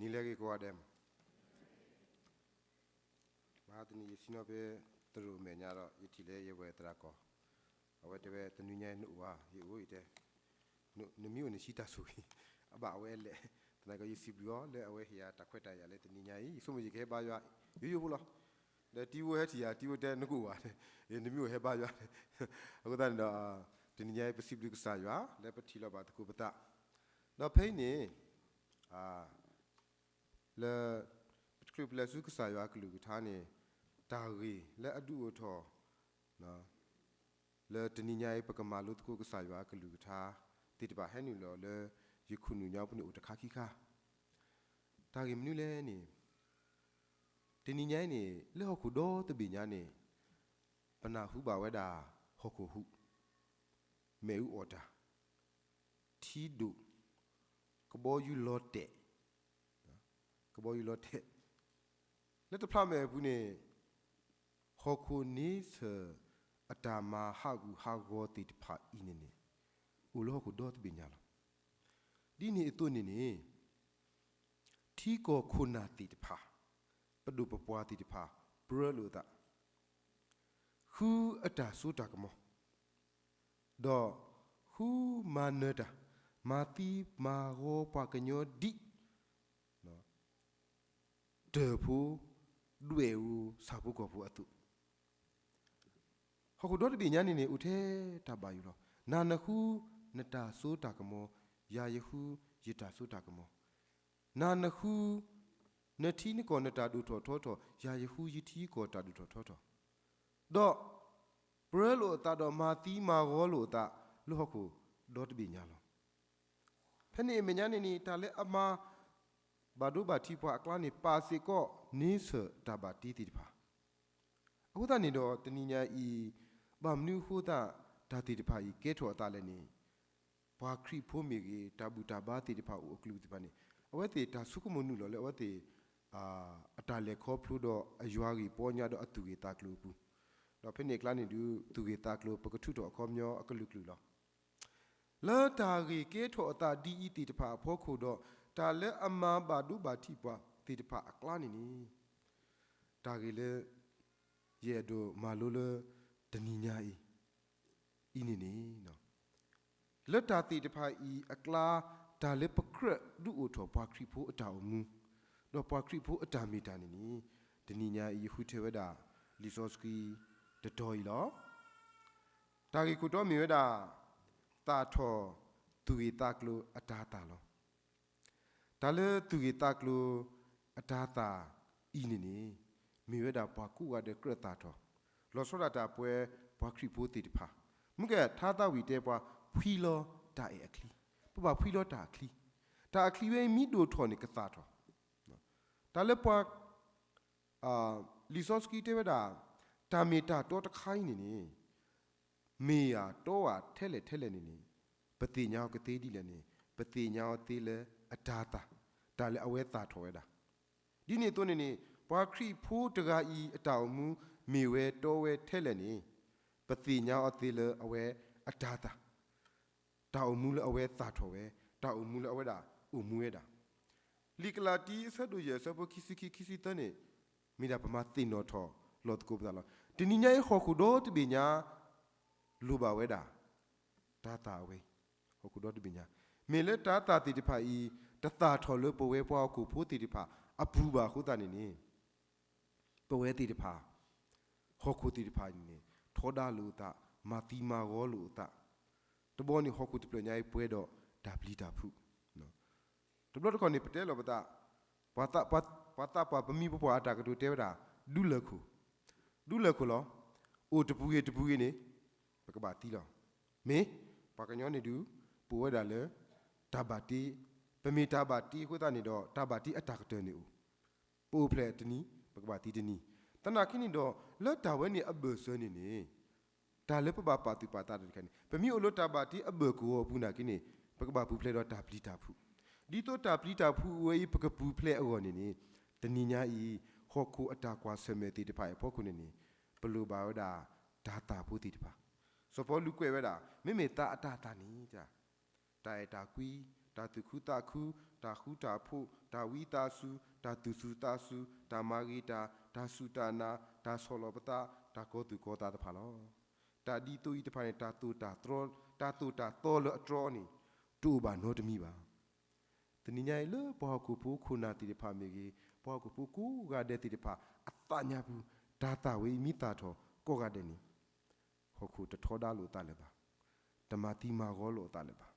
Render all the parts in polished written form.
Nilegi ko adem. Mahatini sino be tru menyaro itile yewe trako. Awetebe tenunya nuwa yewo ite. Nemiu ni sita suhi. Aba awele tanaga yisibio le awe ya takweta ya le teninya yi so mu ke ba ya yu bulo. Le tiwo heti ya tiwo te nuwa. Nemiu he ba ya. Agodan da teninya possibly ku sa ya le patilo ba ku bata. No pain ni le club le su sa ya ku lu tha ni ta ri le adu o tho no le teninya pa ka ma lu ku sa ya ku lu tha ti ba he ni lo le yiku nu nya pu ni o ta kha ki kha ta ri mnu le ni teninya ni le ho ku do te bi nya ni pa na hu ba we da ho ku hu me u o ta ti do ko bo yu lo te ko bo yu lo te le ta phla me bu ni ho ku ni se atama ha gu ha go ti pha I ni ni u lo ku do te bi nya lo di ni to ni ni ti ko khu na ti pha pa du pa pwa ti pha bro lo ta khu ata su ta ka mo do khu ma ne ta ma ti ma go pa ka nyo di no de phu dwe u sa phu ko phu atu ho ku do de bi nya ni ni u the ta ba yu lo na na khu na ta su ta ka mo ya ye khu yi ta su ta ka mo na na khu na ti ni ko na ta du tho tho tho ya ye khu yi ti ko ta du tho tho tho do bro lo ta do ma ti ma go lo ta lo ho ku do de bi nya loဖနေမညာနေနေတာလေအမဘာဒုဘာတိဖွာအကလာနေပါစီကောနိစတာဘာတီတီဖာအခုတနေတော့တဏိညာဤဘာမနုဟုတာဓာတိတဖာဤကဲထောအတာလည်းနေဘာခရိဖိုးမီကြီးတာဘူတာဘာတီတဖာဥကလူတဖာနေအဝဲတေဒါစုကမနုလောလေအဝဲတေအတာလေခေါဖလူတော့အယွားကြီးပေါ်ညာတော့အတူကြီးတာကလူပူတော့ဖနေကလာနေသူကြီးတာကလူပကထုတော့အခေါမျောအကလူကလူလောလာတာကြီးကဲထောအတာဒီဤတီတဖာဖောခုတော့တာလဲအမဘာဒုဘာတိပွားတီတဖာအကလာနေနီတာကြီးလဲရဲ့တို့မာလိုလတဏိညာဤနီနီနော်လက်တာတီတဖာဤအကလာတာလဲပခရဒုအိုထောပွားခရိဖို့အတာအမူတော့ပွားခရိဖို့အတာမီတာနီနီတဏိညာဤဟုထေဝဒလီဆော့စကီတတော်ဤလောတာကြီးကုတော်မီဝဒတာထောသူဤတာကလိုအတာတာလောဒါလေသူဤတာကလိုအတာတာဤနီနီမိဝဒပွားကုဝတဲ့ကရတာထောလောစောတာပွဲပွားခရိပိုတီတဖာမြကထာတာဝီတဲပွားဖီလောတာအခလီပပဖီလောတာအခလီတာအခလီဝဲမိဒိုထောနေကတာထောဒါလေပွားလီဆော့စကီတဲဝဒတာမီတာတော့တခိုင်းနေနေမေယာတော့ဟာထဲလေနေနေပတိညာကတိဒီလည်းနေပတိညာတိလေအတာတာဒါလေအဝဲတာထောဝဲတာဒီနေ့တော့နေပွားခရိဖိုးတကာဤအတောင်မူမေဝဲတောဝဲထဲလည်းနေပတိညာအတိလေအဝဲအတာတာတောင်မူလေအဝဲတာထောဝဲတောင်မူလေအဝဲတာဥမူဝဲတာလီကလာတီဆတ်တို့ရဲ့ဆပ်ခိစီတနေမိဒါပမာတင်တော်ထောလောတ်ကိုပဒါလောဒီနိညာဟောခုတော့တပိညာလူပါဝဲတာတာတာဝဲဟောခုတော့တပိညာမေလက်တာတာတိတဖာဤတတာထော်လို့ပဝဲပွားကိုဖိုးတိတဖာအပူပါခုတာနေနေပဝဲတိတဖာဟောခုတိတဖာနေထောဒါလူတာမာတိမာဂောလူတာတဘောနေဟောခုတပညာပွဲတော့ဒါပလီတာဖုနော်တဘလတော့နေပတဲလောပတာပါတာပမီပပွားတာကတူတဲဝတာဒုလခုလောအိုတပူရေနေပကဘာတီလောမေပါကညောနေတူပူဝဲတာလေတဘာတီပမီတဘာတီခုတာနေတော့တဘာတီအတာကတဲနေဦးပူဖလက်တနီပကဘာတီတနီတနာခိနေတော့လက်တာဝဲနေအဘဆွနေနေဒါလေပပပါတိပါတာတကနေပမီအိုလိုတဘာတီအဘကိုပူနာကိနေပကဘာပူဖလက်တော့တာပလီတာဖုဒီတော့တာပလီတာဖုဝဲပကပူဖလက်အောနေနေတနီညာဤဟောခုအတာကွာဆမေတီတဖာဖောခုနေနေဘလူဘာဝဒါဒါတာဖုတီတဖာစပေါ်လူကွဲဝဲတာမေမေတာအတာတာနီကြာတာတာကွီ တာသူခုတာခုတာခုတာဖို့တာဝီတာစုတာသူစုတာစုတာမာဂီတာစုတာနာတာဆောလပတာတာကိုသူကိုတာတဖာလောတာဒီတူဤတဖာနေတာတူတာထရောတာတူတာတော်လအထရောနီတူပါနောတမီပါတနိညာလေဘောကူပူခုနာတိတဖာမြေကြီးဘောကူပူကူကတဲ့တိတဖာအတညာဘူးဒါတာဝေမိတာထောကိုကတဲ့နီဟောခုတထောဒါလို့တာလည်းပါတမတိမာကောလို့တာလည်းပါ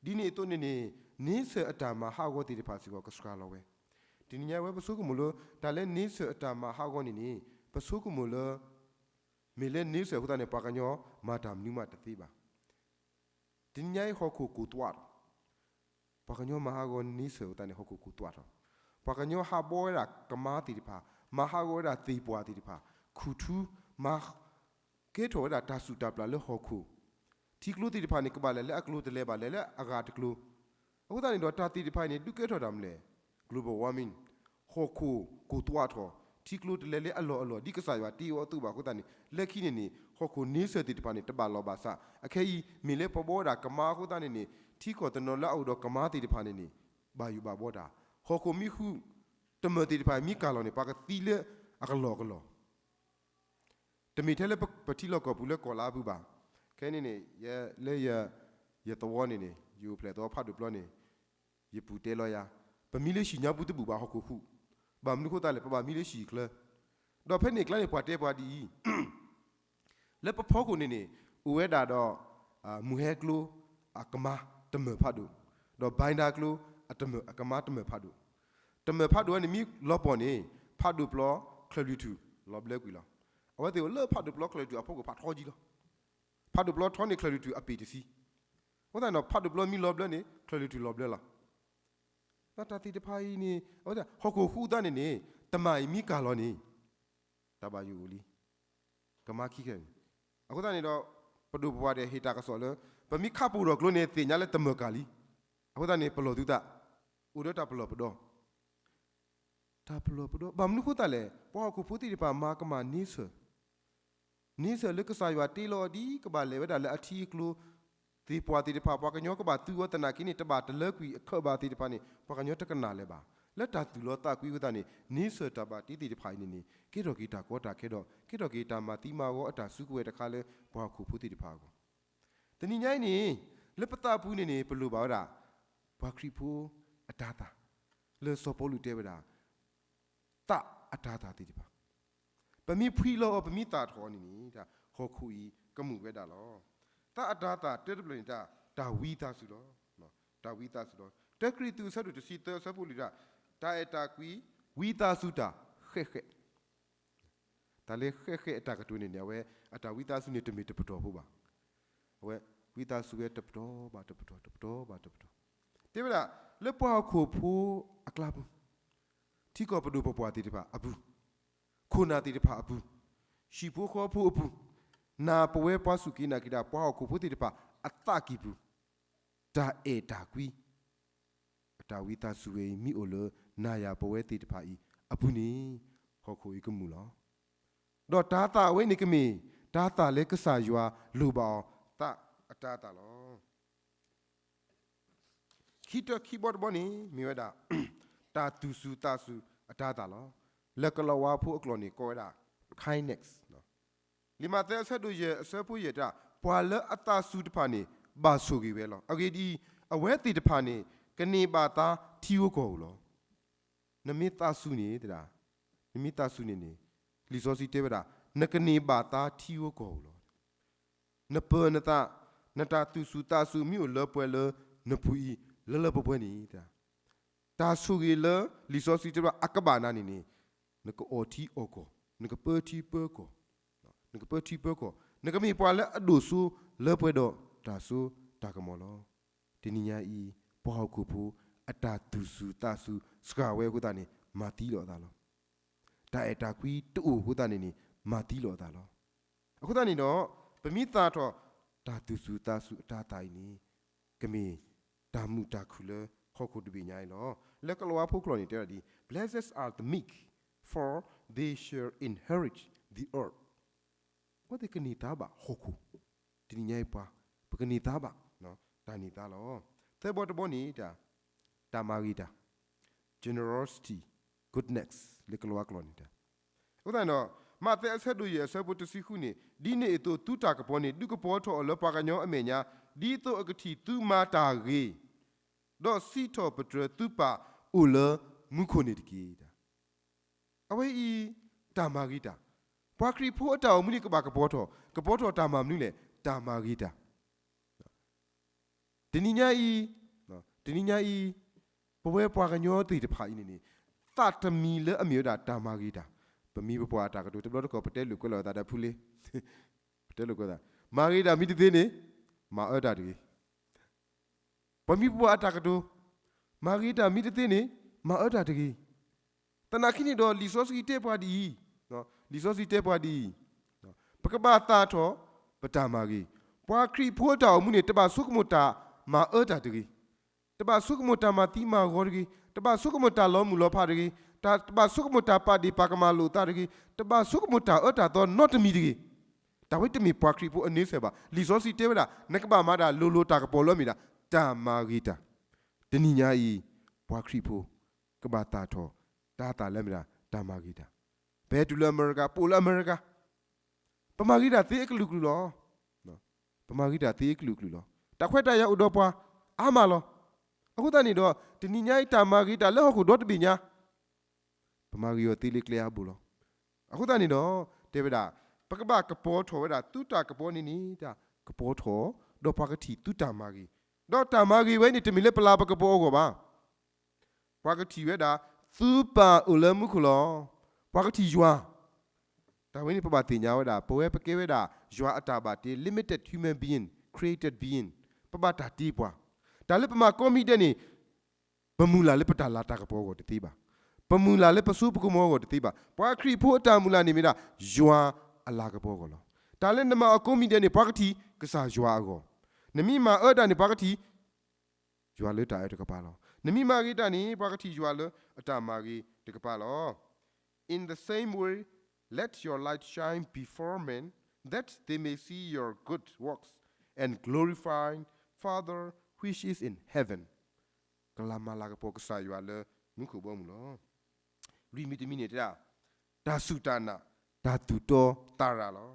ဒီနေ့တော့နေစအတာမှာဟာကိုတိတဖာစီကိုကစကားလောဝဲဒီညဝဲပစုကမလို့ဒါလည်းနေစအတာမှာဟာကိုနေပစုကမလို့မေလည်းနေစခုတနေပါကညောမာတာမြူမတသိပါဒီညဟောခုကူတွားပါကညောမဟာကိုနေစခုတနေဟောခုကူတွားပါကညောဟာဘောရာကမာတိတဖာမဟာကိုရာသိပွားတိတဖာခုထူမာကေထောရာတာစုတာပလာလေဟောခုတီကလူတီတဖာနေကပါလေအကလူတလဲပါလေအဂါတကလူအခုတန်တော့တာတီတဖာနေဒုကေထော်ဒမ်လေ global warming ဟောခုကိုတွားထောတီကလူတလဲလေအလောဒီကစားရွာတီဝတူပါခုတန်နေလက်ခိနေဟောခုနေစတီတဖာနေတပါလောပါစာအခဲကြီးမီလေပဘောတာကမာခုတန်နေတီကောတနော်လောက်တော့ကမာတီတဖာနေဘာယူပါဘောတာဟောခုမိခုတမတီတဖာမိကာလောနေပါကတီလေအကလောတမီထဲလေပတိလောကဘူးလေကောလာဘူးပါခဲနေရဲလေရတော်နေယူပလက်တော့ဖတ်ဒူပလောနေရပူတဲလောယာပမီလေးရှိညာဘူးတပူပါဟခုဘာမနုခတာလေပမီလေးရှိကလတော့ဖက်နေကလည်းပွားတဲပွားဒီလေပဖောကိုနေဦးဝဲတာတော့မူဟဲကလိုအကမာတမဖတ်ဒူတော့ဘိုင်ဒါကလိုအကမာတမဖတ်ဒူတမဖတ်ဒူနေမီလောပေါ်နေဖတ်ဒူပလောခလရီတူလောဘလက်ကွီလောအဝဲတေလောဖတ်ဒူပလောခလရီတူအဖို့ကိုဖတ်ထောကြီးလောဖတ်ဒူပလောထောနေခလရီတူအပီတစီဟုတ်တယ်နော်ဖတ်ဒူပလောမီလောဘလက်နေခလရီတူလောဘလက်လားတာတီတဖိုင်နေဟုတ်တယ်ဟောကိုဟူဒန်နေတမိုင်မီကာလောနေတဘာယူလီကမာခိခဲအခုတန်နေတော့ပဒူဘွားတဲ့ဟီတာကဆောလပမီခပူတော့ကလိုနေတင်ညာလဲတမကာလီအခုတန်နေပလောတူတာဦးရတာပလောပတော့တာပလောပတော့ဘာမနုခတလဲပေါ်ကိုဖူတီပါမာကမာနီဆလကဆာယဝတီလောဒီကဘာလေဝဒါလဲအထီကလိုဒီပွားတီတဖာပွားကညောကဘာသူဝတနာကိနေတဘာတလက်ကွီအခဘာတီတဖာနေပွားကညောတကနာလဲပါလက်တာသူလောတာကွီဝဒနေနီဆတဘာတီတဖာနေကေတော်ဂီတာကောတာခေတော့ကေတော်ဂီတာမာတီမာကောအတာစုကွဲတခါလဲပွားခုဖူတီတဖာကိုတဏိညိုင်းနေလက်ပတာဘူးနေဘလို့ပါဒါဘွားခရီဖူအတာတာလဲစောပေါ်လူတဲဝဒါတအတာတာတီတဖာပမီဖီလောပမီတာထောနေဒါဟောခုီကမှုဝဲတာလောတာအတာတာတဲတပလင်တာဝီတာစုတော့နော်တာဝီတာစုတော့တက်ကရီတူဆတ်တူစီတဆပ်ပူလီတာအတာကွီဝီတာစုတာခဲဒါလေခဲအတာကတူနေနေဝဲအတာဝီတာစုနေတမီတပတော်ဖို့ပါဝဲဝီတာစုရဲ့တပတော်ပါတေဗလာလေပွားခိုဖိုးအကလာဘူးတီကောပဒူပွားတီတပါအဘူးခုနာတီတပါအဘူးရှိဖိုးခေါ်ဖိုးအဘူးနာပဝဲပွားစုကိနာကိတာပွားခိုဖိုးတီတပါအတကိဘူးဒါတာကွီအတာဝီတာစုဝေမီအိုလနာယာပဝဲတီတပါဤအဘူးနီဟောခိုဤကမူလောတော့တာတာဝဲနေကမီတာတာလေကဆာယွာလူပေါတာအတာတာလောခိဘော့ဘောနီမြေဝဒါတာတူစုတာစုအတာတာလောလက်ကလဝါဖို့အကလောနီကောဒါ kindness နော်လီမာတဲဆက်တို့ရဲ့အစပူရတာပွာလအတာစုတဖာနေဘာဆိုကြီးပဲလောအကေဒီအဝဲတီတဖာနေကနေပါတာထီဝကောလောနမိတာစုနေတရာနမိတာစုနေလီစောစီတေဝဒါနကနေပါတာထီဝကောလောနပနတာတူစုတာစုမြို့လောပွဲလနပူီလပပွဲနေတာဆူရီလလီဆိုစီတရအကဘာနာနီနကအိုတီအိုကိုနကပတ်တီပကိုနကမီပွာလအဒိုဆူလပွဲတော့တာဆူတာကမောလောဒီနီယာဤပွားကူဖူအတာတူဆူတာဆူစကဝဲခုတာနေမာတီလောတာလောတာအတာကွီတူခုတာနေမာတီလောတာလောအခုတာနေတော့ပမိတာတော့တာတူဆူတာဆူအတာတိုင်နေကမီတာမူတာခုလဟောခုတပိညာလောလက်ကလောဖုကလောနေတဲ့ဒီ blessed are the meek for they shall inherit the earth ဘာတကနီတာဘာဟောခုဒီညိုင်ပါပကနီတာဘာနော်တာနီတာလော the bot bonita tamarita generosity goodness liklo aklonita udano mate asedu ye sabutu sikuni dine eto tuta kaponi duko poto lo paganyo amenya dito agati tu mata ge do sito petre tupa ula mukonitki awe I tamarita pakri pota omuni ka kapoto tamamnule tamarita teninya I powe paganyo ti de pha ini tatami le amyoda tamarita pemi po ata ka to teblo ko patel ko la da phule patel ko da marita mi de ne ma ada de pemi po ata ka to marita mi de ne ma ada de tanakini do lisosi te padi no lisosi te padi no pakaba ta tho patamari pwa kri phota mu ne taba sukmuta ma ada de taba sukmuta ma ti ma gorgi taba sukmuta lo mu lo pha de taba sukmuta padi pakama lo ta de taba sukmuta ada to not mi de ta wait mi pwa kri pho ane se ba lisosi te ba nakaba ma da lo ta ka po lo mi da tamarita teni nya I pwa kri pho kaba ta tho ta lemra tamarita betula america pola america pamarita te eklu lo no pamarita te eklu lo ta khweta ya udo pwa ama lo akuta ni do tini nyai tamarita le ho ku do tbi nya pamario te le clear bu lo akuta ni do te beda pakaba kapo tho da tuta kapo ni ta kapo tho do pakati tuta mari do tamari we ni tmi le pla pa kapo ko ba pakati we da super ulamukulo pakati jwa ta we ni pa ti nya we da powe pake we da jwa ataba ti limited human being created being pa ta ti pwa ta le pa ma komi de ni pamula le pata la ta ka po ko ti ba pamula le pasu ko mo ko ti ba pa kri pho ta mula ni mi da jwa ala ka po ko lo ta le na ma komi de ni pakati ka sa jwa ko nami ma ada ni pakati jwa le ta ai ka pa lo nami ma ri ta ni pakati jwa le atamari te ka pa lo in the same way let your light shine before men that they may see your good works and glorify Father which is in heaven kalama la ka po ka sa jwa le mu ko bo mu lo ri mi ti mi ni ta da sutana da tu to tara lo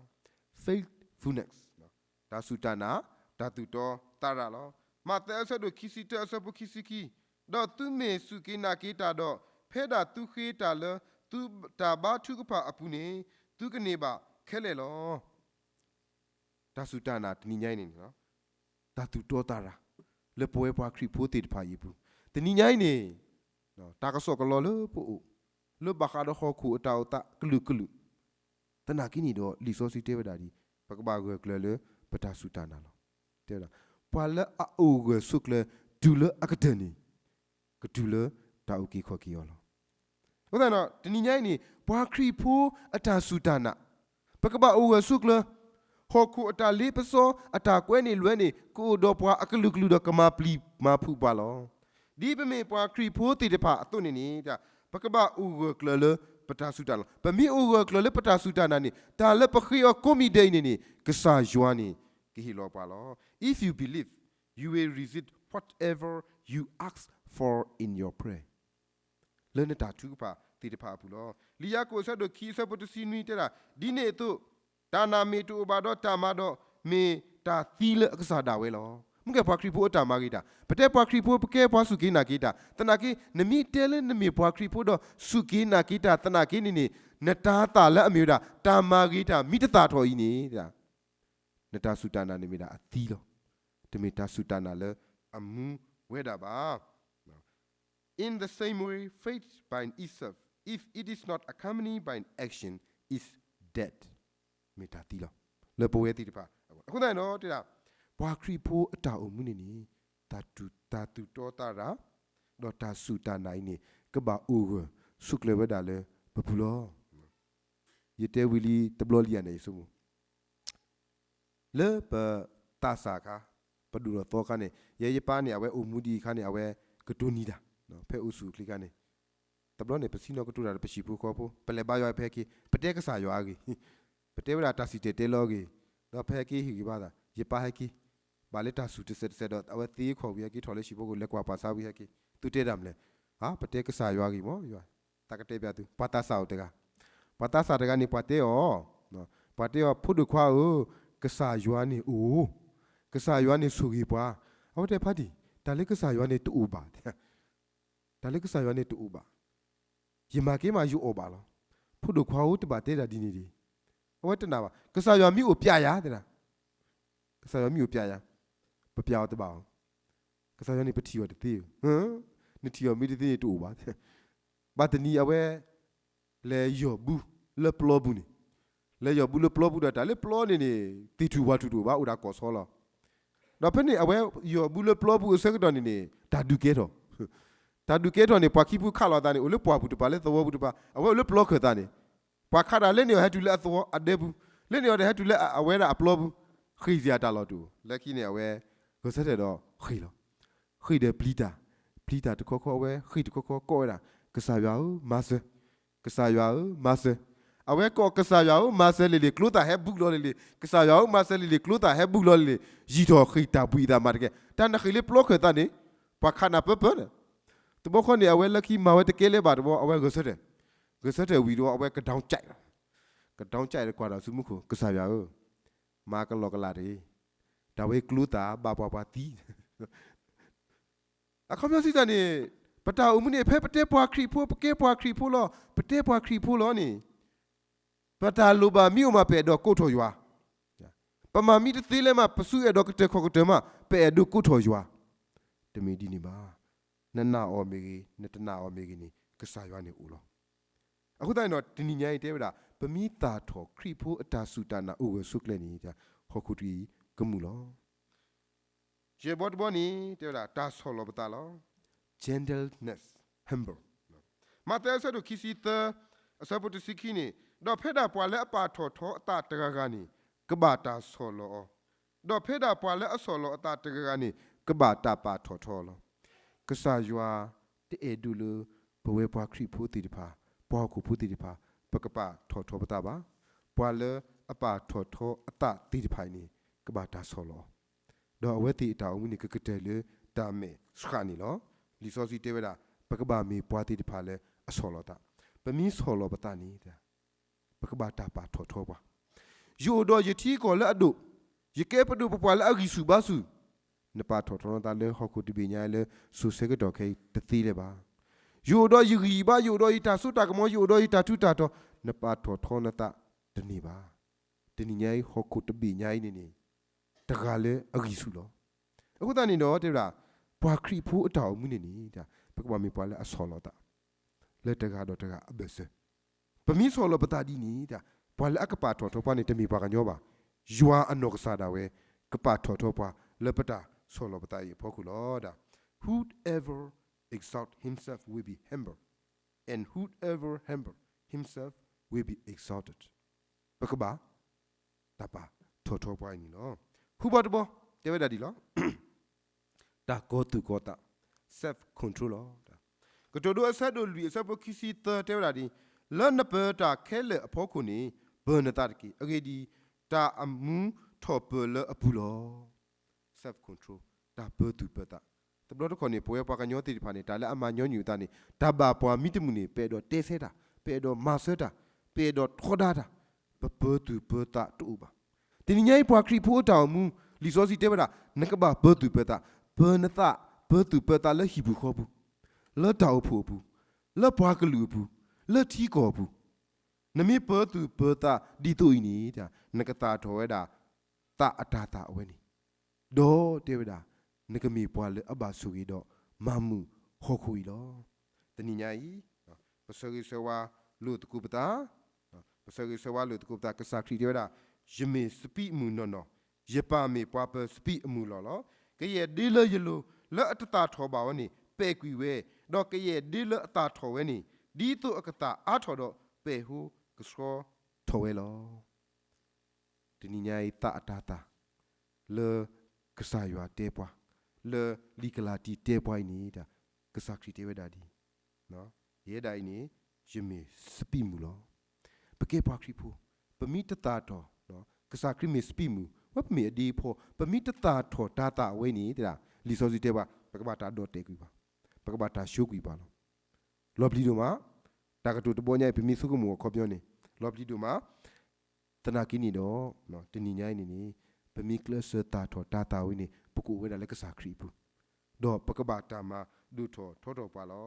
faithfulness da sutana da tu to tara lo ma te sa do kisi te sa bu kisiki do tu me su ki na ki ta do phe da tu khi ta le tu ta ba thu ka pa apu ne tu ka ne ba khele lo da sutana ni nyai ni no da tu to tara le poe pa kri pho te pha yi pu te ni nyai ni no ta ka so ka lo le pu le ba kha do kho khu ta ta klu tana ki ni do li so si te ba da di pa ka ba go kle le pa ta sutana lo te la pa le a o go su kle du le akadeni ka du le ta u ki kho ki yo loဟုတ်တယ်နော်တနည်းညိုင်းနေဘွာခရီဖိုးအတာဆူတာနာပကပအိုဝဆုကလဟောခုအတာလေးပစောအတာကွဲနေလွဲနေကိုတော့ဘွာအကလူကလူတော့ကမာပလီမာဖူပါလောဒီပမေဘွာခရီဖိုးတီတဖာအသွနေနေတာပကပအိုဝကလလပတာဆူတာလောပမီအိုဝကလလပတာဆူတာနာနေတာလပခိယကိုမီဒိနေနေကဆာယွာနေကဟီလောပါလော if you believe you will receive whatever you ask for in your prayer learn ta tu pa ti de pa pu lo liya ko sa do ki sa pu tu si nui te da di ne tu ta na me tu ba do ta ma do me ta ti le ka sa da we lo mu ke pa kri pho ta ma gi da pate pa kri pho ke pa su ki na ki da ta na ki na mi te le na mi pa kri pho do su ki na ki da ta na ki ni ni na ta ta le a myo da ta ma gi da mi ta ta tho yi ni da na ta su ta na ni mi da a ti lo te mi ta su ta na le a mu we da ba in the same way faith by itself if it is not accompanied by an action is dead metati lo le poe ti paအခုနိုင်တော့တိတာဘွာခရီဖိုးအတာအုံမှုနေနီတာတူတောတာရာဒေါ်တာဆူတာနိုင်နေကဘာအိုဂဆုကလေဝဒါလေဘပူလောယတဲဝီလီတဘလလီယနေဆုလေပတာစာခါပဒူရတော့ကနေရေပါနေအဝဲအုံမှုဒီခါနေအဝဲကတိုနီတာနော်ဖဲဥစုကလီကနေတဘလနေပစီနောကတူတာပစီပူခေါ်ဖို့ပလေဘာရွိုဖဲကီပတဲကဆာရွာကီပတဲဝလာတာစီတဲတဲလောကီနော်ဖဲကီဟီဘာသာယပါဟကီဘ ဘာလဲတာဆူတစ်ဆက်တော့အဝဲသေးခေါ်ပြီးကိထော်လေးရှိဖို့ကိုလက်ကွာပါစားပြီးကိသူတဲတယ်မလဲဟာပတဲကစားရွာကြီးမောရွာတကတဲပြသူပတာဆောက်တကပတာစာတကနေပတဲရောနော်ပတဲရောဖုဒခွာဦးကစားရွာနေဦးကစားရွာနေဆူကြီးပွားဟုတ်တယ်ဖတ်ဒီဒါလေးကစားရွာနေတူပါဒါလေးကစားရွာနေတူပါယမကေမှာယူအော်ပါလောဖုဒခွာဦးတပါတဲတာဒီနေဒီဟောတနာပါကစားရွာမြို့ကိုပြရတဲ့လားကစားရွာမြို့ကိုပြရပပြောက်တပါကစားရွာနေပတိရောတသေးဟမ်နတီရောမိတသေးတူပါဘာတနီအဝဲလေယောဘူးလေပလောဘူးနေလေယောဘူးလေပလောဘူးတာလေပလောနေတီတူဝါတူတူပါဥဒါကောဆောလောတော့ဖက်နေအဝဲယောဘူးလေပလောဘူးဆက်ကတော့နေဒါဒုကေတော့ဒါဒုကေတော့နေပွားခိဘူးခါလာတာနေလေပွားဘူးတပါလေသဝဘူးတပါအဝဲလေပလောခတာနေပွားခါတာလေနေဟဲတူလေအသဝအဒေဘူးလေနေဟဲတူလေအဝဲတာအပလောဘူးခိစီယာတာလောတူလက်ခိနေအဝဲကိုဆက်တဲ့တော့ခိလောခိတဲ့ပလီတာတခေါ်အဝဲခိတခေါ်ကောရတာကစားရွာဦးမဆကစားရွာဦးမဆအဝဲကောကစားရွာဦးမဆလေကလိုတာဟဲဘူးလောလေကစားရွာဦးမဆလေကလိုတာဟဲဘူးလောလေရီတော်ခိတာပူတာမာတကတန်ခိလေပလောခတာနေပခနာပပနတဘခနေအဝဲလက်ခိမဝဲတကဲလေပါတော့အဝဲကဆက်တဲ့ဝီတော့အဝဲကတောင်းကြိုက်ကွာတော့စုမှုခုကစားရွာဦးမာကလောကလာတယ်ဒါဝဲကလိုတာဘာတီအခါမျိုးစီတန်နေပတာအုံမနေဖဲပတဲပွားခရီဖိုးပကဲပွားခရီဖိုးလောပတဲပွားခရီဖိုးလောနေပတာလူပါမြို့မှာပဲတော့ကိုထော်ရွာပမာမီတသေးလဲမှာပစုရတော့ကတဲ့ခေါကတဲ့မှာပဲတော့ကိုထော်ရွာတမီဒီနေပါနနာအော်မေကြီးနတနာအော်မေကြီးနေကစားရွာနေဦးလောအခုတိုင်းတော့ဒီညညတဲဗလားပမီတာထော်ခရီဖိုးအတာစုတနာအိုဝဆုကလဲနေတာဟောခုတီကမှုလောကျေဘော့ဘောနီတဲ့လားတာဆောလောပတာလော gentleness humble မတဲဆဒုခီစီတအစပုတစီခီနီတော့ဖေဒါပွာလဲအပါထော်ထောအတာတကကနီကဘာတာဆောလောတော့ဖေဒါပွာလဲအဆောလောအတာတကကနီကဘာတာပါထော်ထောလောကဆာယွာတေဒူလူဘဝဲပွားခရီဖိုးတီတဖာပွားခုဖိုးတီတဖာပကပထော်ထောပတာပါပွာလဲအပါထော်ထောအတာတီတဖိုင်နီကဘာတာဆောလောတော့အဝဲတီအတာအုံးနီကကတဲလေတာမေစခါနီလောလီဆိုစီတေဝဒါပကဘာမီပွားတီတဖာလဲအဆောလောတာပမီဆောလောပတာနေတာပကဘာတာပါထော်ထောပါယိုတော့ယတိကိုလဲအဒုယကေပဒုပပွားလဲအဂီစုဘာစုနပါထော်ထောတာလဲဟောက်ခုတီပညာလဲဆူဆေကတော့ခဲတသီးလဲပါယိုတော့ယဂီဘာယိုတော့ဤတာဆုတာကမောယိုတော့ဤတာထုတာတော့နပါထော်ထောနတာတနေပါတနေညာဟောက်ခုတပိညာနေတကလည်းအဂီစုလောအခုတန်နေတော့တဲ့လားပွားခရီဖိုးအတောင်မှုနေနေတာပကဘာမီပွားလဲအဆောလောတာလက်တကတော့တကအဘဆပမီဆောလောပတာဒီနေတာပွားလဲအကပါထော်ထောပွားနေတမီပွားကညောပါယွာအနောကစားတာဝဲကပါထော်ထောပွားလက်ပတာဆောလောပတာရေဖို့ခုလောတာ whoever exalt himself will be humble and whoever humble himself will be exalted ပကဘာတပါထော်ထောပွားနေနော်ခုဘတ်ဘောတေဝဒဒီလောတာကိုတူကိုတာ self control လောကတိုဒိုအဆက်ဒိုလူအဆက်ပခီစီတေဝဒဒီလန်နပတာခဲလေအဖို့ခုနေဘနတာကီအဂေဒီတာအမူထော်ပလအပူလော self control တာပတူပတာတဘလတော့ခနေပွဲပွားကညောတိဖာနေတာလဲအမညောညူတာနေတဘာပွားမိတမှုနေပဲတော့တေဆဲတာပဲတော့မဆဲတာပဲတော့ထောဒါတာပတူပတာတူပါတင်ញိုင်ပွားခရီဖိုးတောင်မူလီစောစီတေဝဒါနကဘာဘတူပတာဘနတာဘတူပတာလဲဟီဘူးခေါ်ဘူးလဲတောက်ဖို့ဘူးလဲပွားကလူဘူးလဲထီကောဘူးနမီဘတူပတာဒီတူဤနေတာနကတာထောဝဲတာတာအတာတာအဝဲနေဒေါ်တေဝဒါနကမီပွားလဲအဘာဆူကြီးတော့မမှုဟော်ခူီလောတနိညာဤပစရိစဝါလူတကူပတာပစရိစဝါလူတကူပတာကစားခရီတေဝဒါယမေစပိမှုနော်ယပမေပွားပစပိအမှုလောကရဲ့ဒီလယလိုလက်အတတာထောပါဝနေပဲကွီဝဲတော့ကရဲ့ဒီလအတာထောဝဲနေဒီတုအကတာအာထောတော့ပဲဟုကစောထောဝဲလောဒီနိညာဤတာအတာတာလေကစားရွာတဲပွားလေလီကလာတီတဲပွားနေတာကစားခရီတေဝဒါဒီနော်ရဲတိုင်းနေယမေစပိမှုလောပကေပွားခရီဖူပမိတတာတော့နော်ကစားခရီမေစပိမှု ဝပမီအဒီဖို့ပမီတတာထောတာတာဝဲနေတလားလီစောစီတဲ့ပါပကဘာတာတော့တေကွီပါပကဘာတာရှုကွီပါလောလော်ပလီတို့မှာတာကတူတပေါ်ညိုင်ပမီစုကမောခေါ်ပြောနေလော်ပလီတို့မှာတနာကီနီတော့နော်တနီညိုင်နေပမီကလစတာထောတာတာဝဲနေပကူဝဲတာလက်ကစားခရီဘူးတော့ပကဘာတာမှာဒူထောထောတော့ပါလော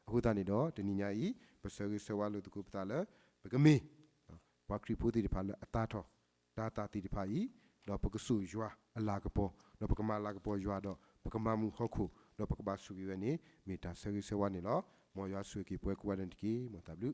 အခုတနေတော့တနီညိုင်ပစရီဆဝါလို့တကူပတာလဲပကမီဘာခရီဖိုတီတဖာလဲအတာထောတာတာတီတဖာဤတော့ပကဆူယွာအလာကပေါ်တော့ပကမာလာကပေါ်ယွာတော့ပကမာမှုဟုတ်ခုတော့ပကဘာဆူဝဲနေမီတာဆရီဆဝါနေလောမော်ရွာဆူကီပွဲကွာဒန်တကီမော်တဘလူ